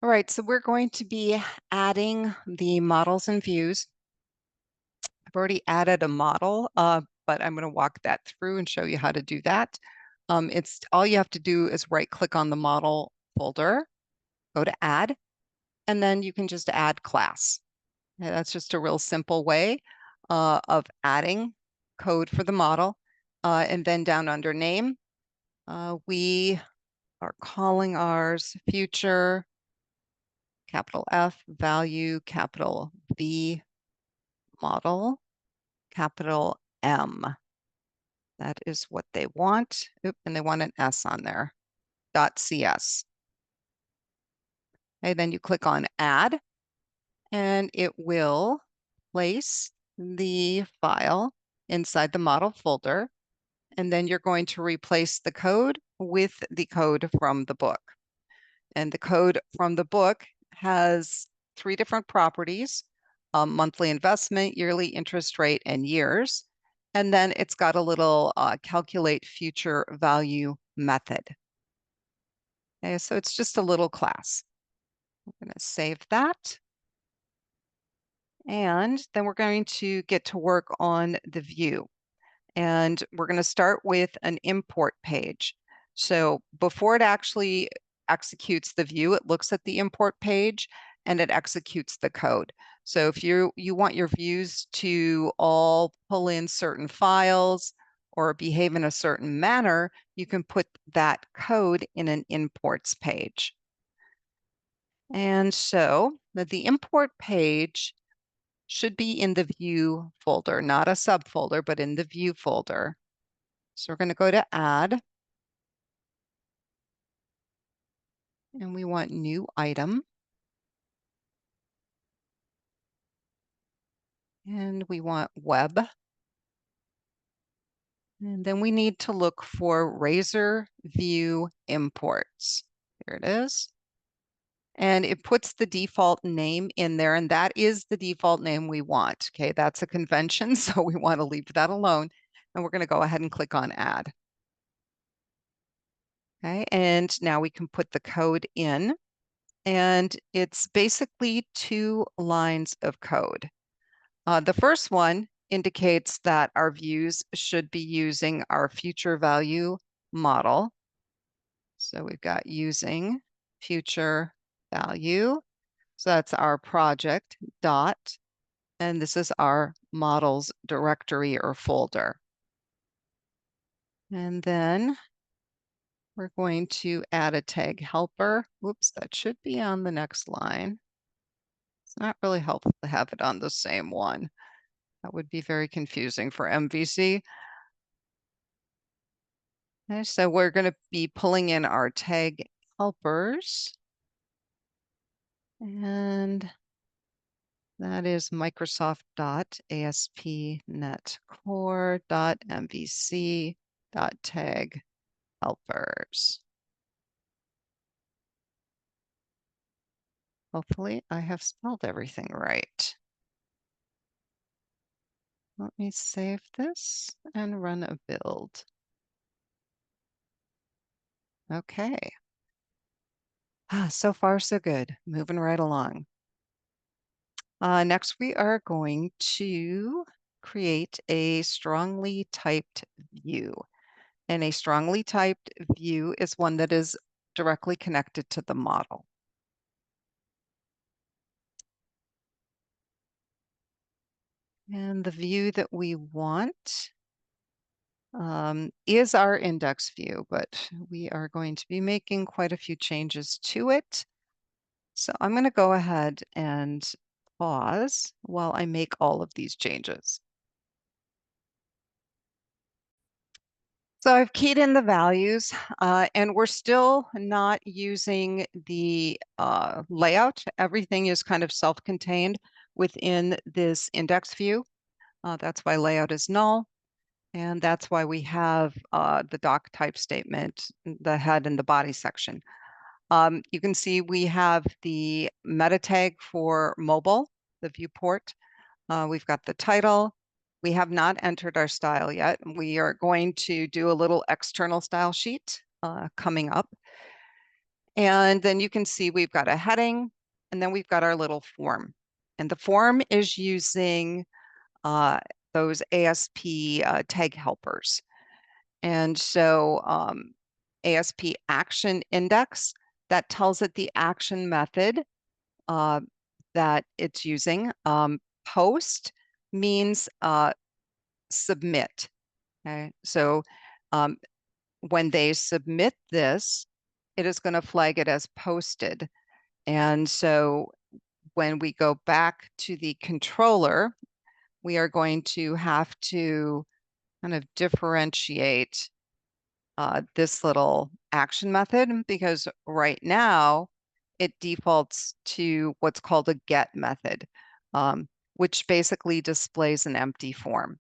All right, so we're going to be adding the models and views. I've already added a model, but I'm going to walk that through and show you how to do that. It's all you have to do is right-click on the model folder, go to Add, and then you can just add class. Okay, that's just a real simple way of adding code for the model. And then down under Name, we are calling ours future, capital F, value, capital V, model, capital M. That is what they want. Oop, and they want an S on there, .cs. Okay, then you click on Add, and it will place the file inside the model folder. And then you're going to replace the code with the code from the book. And the code from the book has 3 different properties: monthly investment, yearly interest rate, and years. And then it's got a little calculate future value method. Okay, so it's just a little class. I'm going to save that. And then we're going to get to work on the view. And we're going to start with an import page. So before it actually executes the view, it looks at the import page and it executes the code. So if you want your views to all pull in certain files or behave in a certain manner, you can put that code in an imports page. And so the import page should be in the view folder, not a subfolder, but in the view folder. So we're going to go to Add, and we want New Item. And we want Web. And then we need to look for Razor View Imports. Here it is. And it puts the default name in there, and that is the default name we want. Okay, that's a convention, so we want to leave that alone. And we're going to go ahead and click on Add. Okay, and now we can put the code in. And it's basically 2 lines of code. The first one indicates that our views should be using our future value model. So we've got using future value. So that's our project dot, and this is our models directory or folder. And then we're going to add a tag helper. Whoops, that should be on the next line. It's not really helpful to have it on the same one. That would be very confusing for MVC. Okay, so we're going to be pulling in our tag helpers. And that is Microsoft.ASP.NET Core.MVC.tag helpers. Hopefully I have spelled everything right. Let me save this and run a build. Okay. So far, so good. Moving right along. Next, we are going to create a strongly typed view. And a strongly typed view is one that is directly connected to the model. And the view that we want is our index view, but we are going to be making quite a few changes to it. So I'm going to go ahead and pause while I make all of these changes. So I've keyed in the values, and we're still not using the layout. Everything is kind of self-contained within this index view. That's why layout is null. And that's why we have the doc type statement, the head and the body section. You can see we have the meta tag for mobile, the viewport. We've got the title. We have not entered our style yet. We are going to do a little external style sheet coming up. And then you can see we've got a heading, and then we've got our little form. And the form is using uh, those ASP tag helpers. And so ASP action index, that tells it the action method uh, that it's using. Post means submit. Okay, so um, when they submit this, it is going to flag it as posted. And so when we go back to the controller, we are going to have to kind of differentiate this little action method because right now it defaults to what's called a get method, which basically displays an empty form.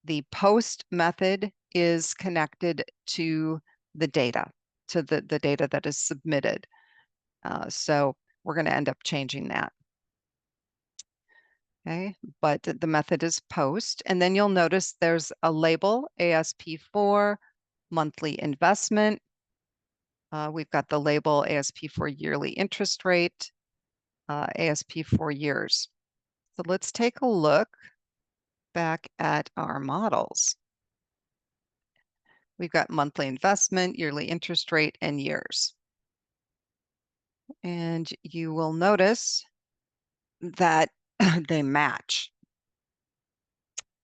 The post method is connected to the data, to the data that is submitted. So we're going to end up changing that. Okay, but the method is post. And then you'll notice there's a label, ASP4, monthly investment. We've got the label ASP4 yearly interest rate, ASP4 years. So let's take a look back at our models. We've got monthly investment, yearly interest rate, and years. And you will notice that they match.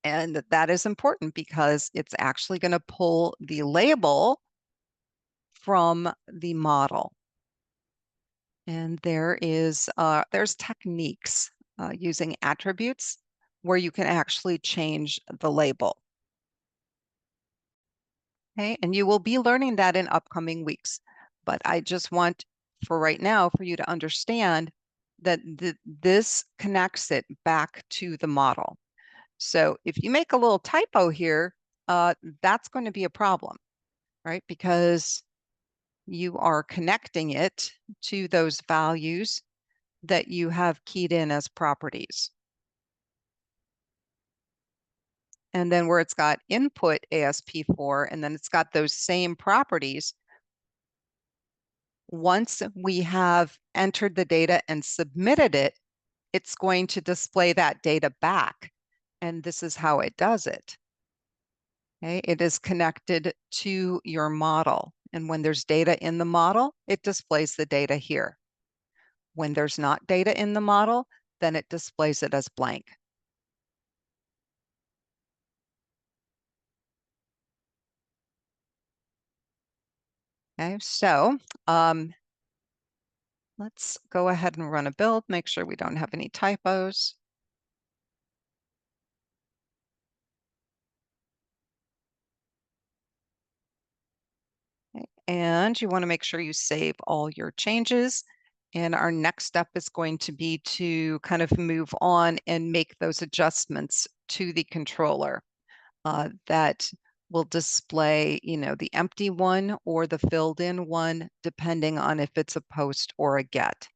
And that is important because it's actually going to pull the label from the model. And there's techniques using attributes where you can actually change the label. Okay, and you will be learning that in upcoming weeks. But I just want for right now for you to understand that this connects it back to the model. So if you make a little typo here, that's going to be a problem, right? Because you are connecting it to those values that you have keyed in as properties. And then where it's got input ASP4, and then it's got those same properties, once we have entered the data and submitted it, it's going to display that data back. And this is how it does it. Okay, it is connected to your model. And when there's data in the model, it displays the data here. When there's not data in the model, then it displays it as blank. Okay, so let's go ahead and run a build, make sure we don't have any typos. Okay, and you want to make sure you save all your changes. And our next step is going to be to kind of move on and make those adjustments to the controller that will display, the empty one or the filled in one, depending on if it's a post or a get.